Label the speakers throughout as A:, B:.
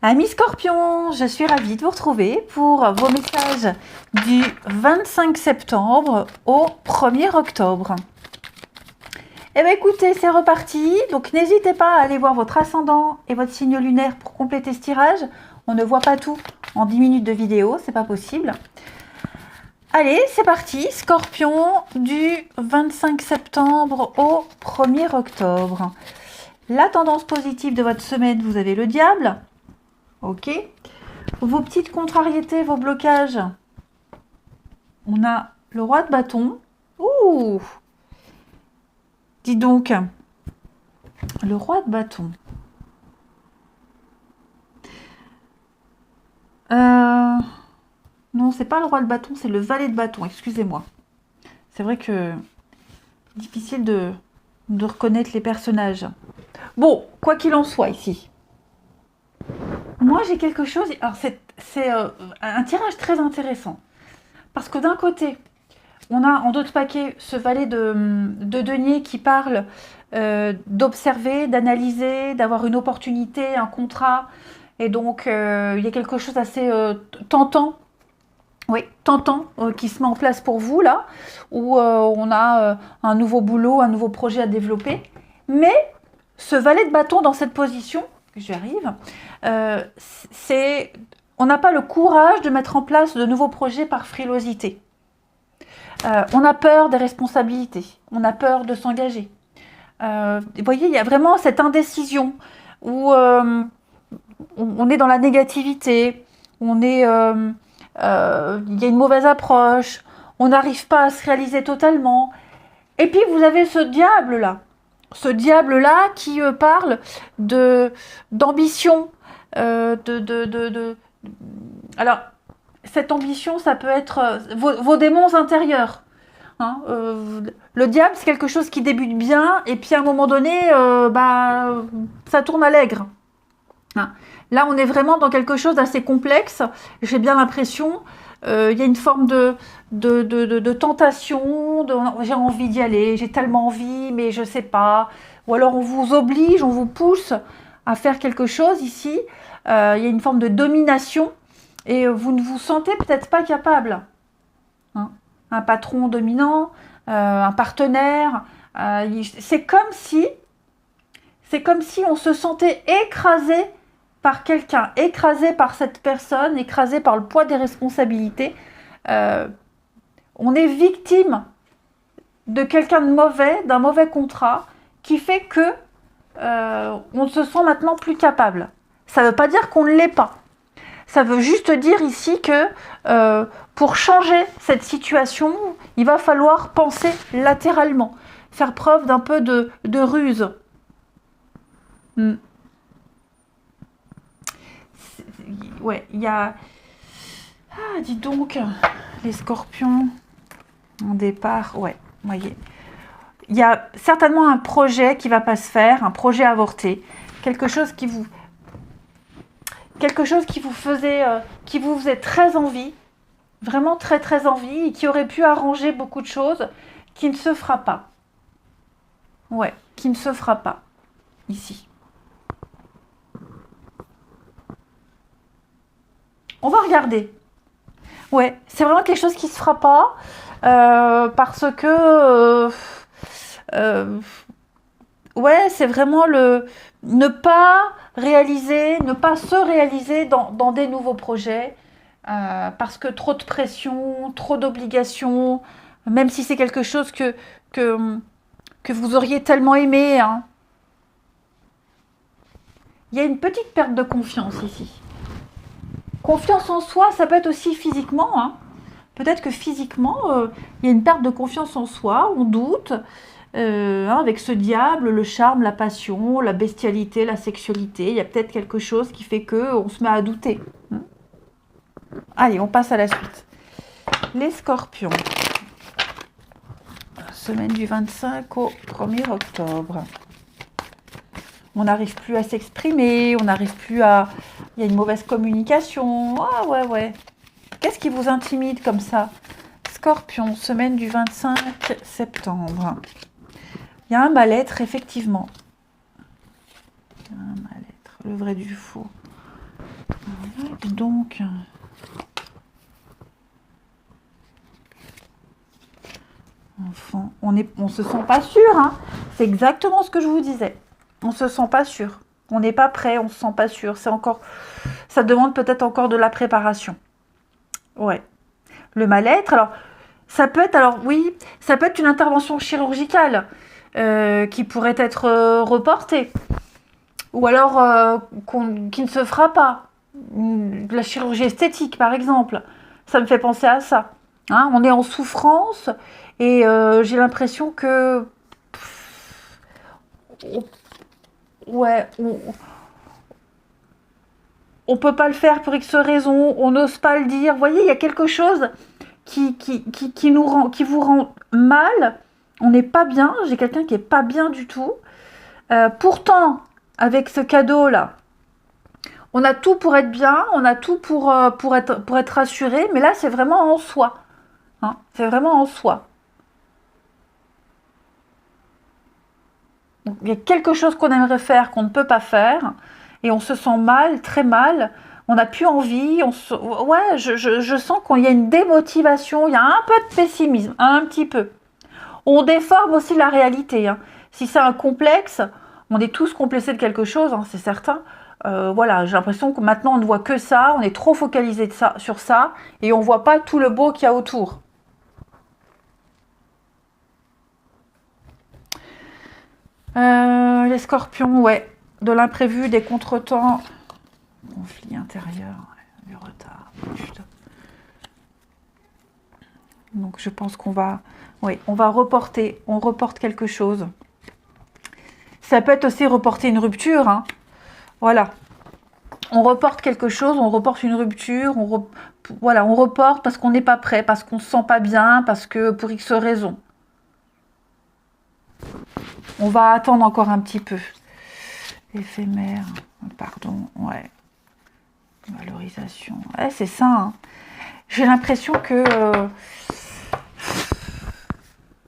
A: Amis Scorpions, je suis ravie de vous retrouver pour vos messages du 25 septembre au 1er octobre. Eh bien écoutez, c'est reparti. Donc n'hésitez pas à aller voir votre ascendant et votre signe lunaire pour compléter ce tirage. On ne voit pas tout en 10 minutes de vidéo, c'est pas possible. Allez, c'est parti. Scorpion du 25 septembre au 1er octobre. La tendance positive de votre semaine, vous avez le diable. Ok. Vos petites contrariétés, vos blocages. On a le roi de bâton. Ouh. Dis donc. Le roi de bâton. Non, c'est pas le roi de bâton, c'est le valet de bâton. Excusez-moi. C'est vrai que difficile de reconnaître les personnages. Bon, quoi qu'il en soit ici. Moi, j'ai quelque chose... Alors, c'est un tirage très intéressant. Parce que d'un côté, on a en d'autres paquets ce valet de denier qui parle d'observer, d'analyser, d'avoir une opportunité, un contrat. Et donc, il y a quelque chose d'assez tentant. Oui, tentant qui se met en place pour vous, là. Où on a un nouveau boulot, un nouveau projet à développer. Mais ce valet de bâton dans cette position... J'y arrive. On n'a pas le courage de mettre en place de nouveaux projets par frilosité. On a peur des responsabilités. On a peur de s'engager. Vous voyez, il y a vraiment cette indécision où on est dans la négativité. Il y a une mauvaise approche. On n'arrive pas à se réaliser totalement. Et puis, vous avez ce diable-là. Ce diable-là qui parle d'ambition, Alors, cette ambition, ça peut être vos démons intérieurs. Hein, le diable, c'est quelque chose qui débute bien, et puis à un moment donné, ça tourne à l'aigre. Hein. Là, on est vraiment dans quelque chose d'assez complexe. J'ai bien l'impression, il y a une forme de tentation, j'ai envie d'y aller, j'ai tellement envie, mais je sais pas. Ou alors on vous oblige, on vous pousse à faire quelque chose ici. Il y a une forme de domination et vous ne vous sentez peut-être pas capable. Hein. Un patron dominant, un partenaire, c'est comme si on se sentait écrasé par quelqu'un, écrasé par cette personne, écrasé par le poids des responsabilités. On est victime de quelqu'un de mauvais, d'un mauvais contrat, qui fait que on se sent maintenant plus capable. Ça ne veut pas dire qu'on ne l'est pas. Ça veut juste dire ici que pour changer cette situation, il va falloir penser latéralement, faire preuve d'un peu de ruse. Ouais, il y a... Ah, dis donc, les scorpions, en départ, ouais, voyez. Il y a certainement un projet qui ne va pas se faire, un projet avorté, quelque chose qui vous faisait, qui vous faisait très envie, vraiment très très envie, et qui aurait pu arranger beaucoup de choses, qui ne se fera pas. Ouais, qui ne se fera pas, ici. On va regarder. Ouais, c'est vraiment quelque chose qui ne se fera pas, parce que... ouais, c'est vraiment le ne pas réaliser, ne pas se réaliser dans des nouveaux projets, parce que trop de pression, trop d'obligations, même si c'est quelque chose que vous auriez tellement aimé. Hein. Il y a une petite perte de confiance ici. Confiance en soi, ça peut être aussi physiquement. Hein. Peut-être que physiquement, il y a une perte de confiance en soi, on doute. Avec ce diable, le charme, la passion, la bestialité, la sexualité, il y a peut-être quelque chose qui fait qu'on se met à douter. Allez, on passe à la suite. Les scorpions. Semaine du 25 au 1er octobre. On n'arrive plus à s'exprimer, on n'arrive plus à... Il y a une mauvaise communication. Ah ouais. Qu'est-ce qui vous intimide comme ça? Scorpion, semaine du 25 septembre. Il y a un mal-être, effectivement. Un mal-être, le vrai du faux. Donc, enfant, on se sent pas sûr, hein. C'est exactement ce que je vous disais. On se sent pas sûr. On n'est pas prêt, on se sent pas sûr. C'est encore, ça demande peut-être encore de la préparation. Ouais. Le mal-être, alors, ça peut être, alors oui, ça peut être une intervention chirurgicale qui pourrait être reportée. Ou alors qui ne se fera pas. De la chirurgie esthétique, par exemple. Ça me fait penser à ça. Hein, on est en souffrance et j'ai l'impression que... ouais, on peut pas le faire pour X raisons, on n'ose pas le dire. Vous voyez, il y a quelque chose qui nous rend, qui vous rend mal. On n'est pas bien. J'ai quelqu'un qui est pas bien du tout. Pourtant, avec ce cadeau-là, on a tout pour être bien, on a tout pour être rassuré, mais là, c'est vraiment en soi. Hein, c'est vraiment en soi. Donc, il y a quelque chose qu'on aimerait faire, qu'on ne peut pas faire, et on se sent mal, très mal. On n'a plus envie. Ouais, je sens qu'il y a une démotivation, il y a un peu de pessimisme, un petit peu. On déforme aussi la réalité. Hein. Si c'est un complexe, on est tous complexés de quelque chose, hein, c'est certain. Voilà, j'ai l'impression que maintenant on ne voit que ça, on est trop focalisé sur ça, et on ne voit pas tout le beau qu'il y a autour. Les scorpions, ouais, de l'imprévu, des contretemps, conflit intérieur, ouais, du retard. Putain. Donc je pense qu'on va, oui, on va reporter, on reporte quelque chose. Ça peut être aussi reporter une rupture, hein. Voilà. On reporte quelque chose, on reporte une rupture, voilà, on reporte parce qu'on n'est pas prêt, parce qu'on se sent pas bien, parce que pour X raisons. On va attendre encore un petit peu. Éphémère, pardon, ouais. Valorisation, ouais, c'est ça. Hein. J'ai l'impression que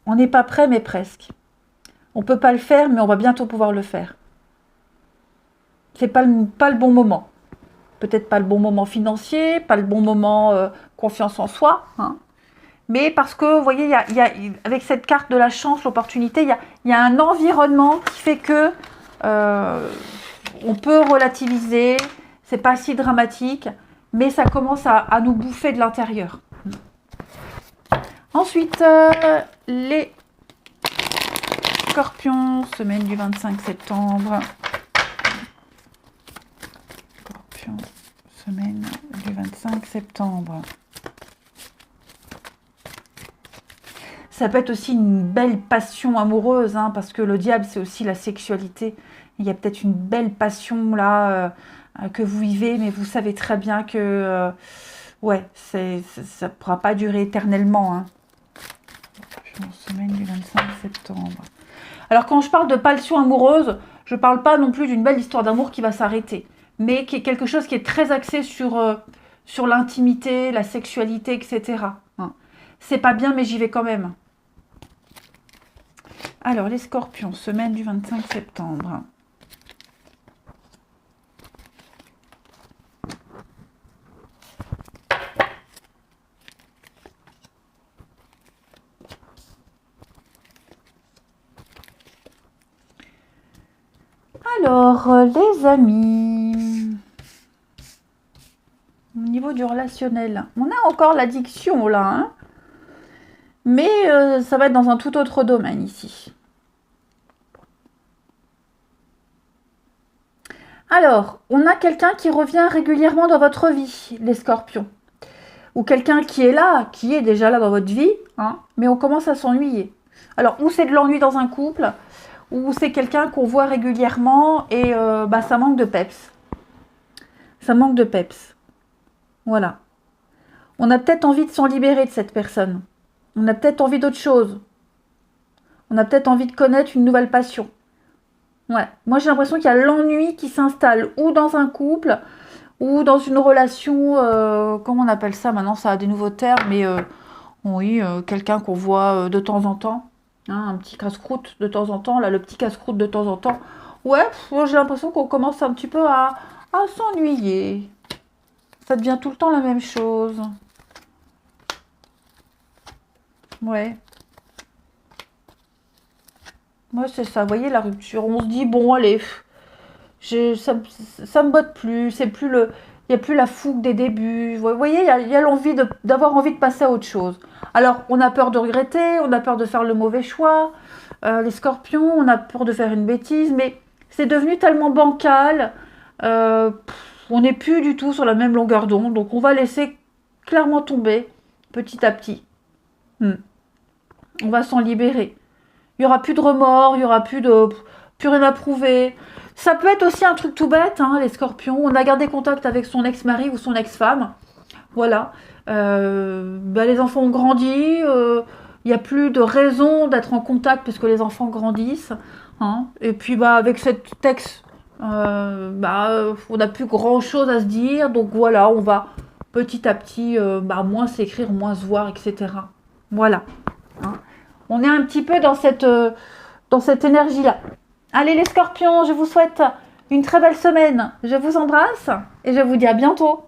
A: on n'est pas prêt, mais presque. On peut pas le faire, mais on va bientôt pouvoir le faire. C'est pas le bon moment. Peut-être pas le bon moment financier, pas le bon moment confiance en soi, hein. Mais parce que, vous voyez, avec cette carte de la chance, l'opportunité, il y a un environnement qui fait que on peut relativiser, c'est pas si dramatique, mais ça commence à nous bouffer de l'intérieur. Ensuite, les scorpions, semaine du 25 septembre. Scorpion, semaine du 25 septembre. Ça peut être aussi une belle passion amoureuse, hein, parce que le diable, c'est aussi la sexualité. Il y a peut-être une belle passion là que vous vivez, mais vous savez très bien que ouais, ça ne pourra pas durer éternellement. Hein. Semaine du 25 septembre. Alors quand je parle de passion amoureuse, je ne parle pas non plus d'une belle histoire d'amour qui va s'arrêter, mais qui est quelque chose qui est très axé sur l'intimité, la sexualité, etc. Hein. C'est pas bien, mais j'y vais quand même. Alors, les scorpions, semaine du 25 septembre. Alors, les amis, au niveau du relationnel, on a encore l'addiction là, hein, mais ça va être dans un tout autre domaine ici. Alors, on a quelqu'un qui revient régulièrement dans votre vie, les scorpions. Ou quelqu'un qui est là, qui est déjà là dans votre vie, hein, mais on commence à s'ennuyer. Alors, ou c'est de l'ennui dans un couple, ou c'est quelqu'un qu'on voit régulièrement et ça manque de peps. Ça manque de peps. Voilà. On a peut-être envie de s'en libérer de cette personne. On a peut-être envie d'autre chose. On a peut-être envie de connaître une nouvelle passion. Ouais. Moi, j'ai l'impression qu'il y a l'ennui qui s'installe ou dans un couple ou dans une relation, comment on appelle ça maintenant, ça a des nouveaux termes, mais oui, quelqu'un qu'on voit de temps en temps. Hein, un petit casse-croûte de temps en temps, là, le petit casse-croûte de temps en temps. Ouais, j'ai l'impression qu'on commence un petit peu à s'ennuyer. Ça devient tout le temps la même chose. Ouais. Moi, c'est ça. Vous voyez, la rupture. On se dit, bon, allez, ça me botte plus. C'est plus le... Il n'y a plus la fougue des débuts. Vous voyez, il y a l'envie d'avoir envie de passer à autre chose. Alors, on a peur de regretter, on a peur de faire le mauvais choix. Les scorpions, on a peur de faire une bêtise, mais c'est devenu tellement bancal. On n'est plus du tout sur la même longueur d'onde, donc on va laisser clairement tomber petit à petit. Hmm. On va s'en libérer. Il y aura plus de remords, il y aura plus rien à prouver. Ça peut être aussi un truc tout bête, hein, les scorpions. On a gardé contact avec son ex-mari ou son ex-femme. Voilà. Les enfants ont grandi. Il n'y a plus de raison d'être en contact parce que les enfants grandissent. Hein. Et puis avec cet ex, on n'a plus grand-chose à se dire. Donc voilà, on va petit à petit moins s'écrire, moins se voir, etc. Voilà. Hein. On est un petit peu dans cette énergie-là. Allez les scorpions, je vous souhaite une très belle semaine. Je vous embrasse et je vous dis à bientôt.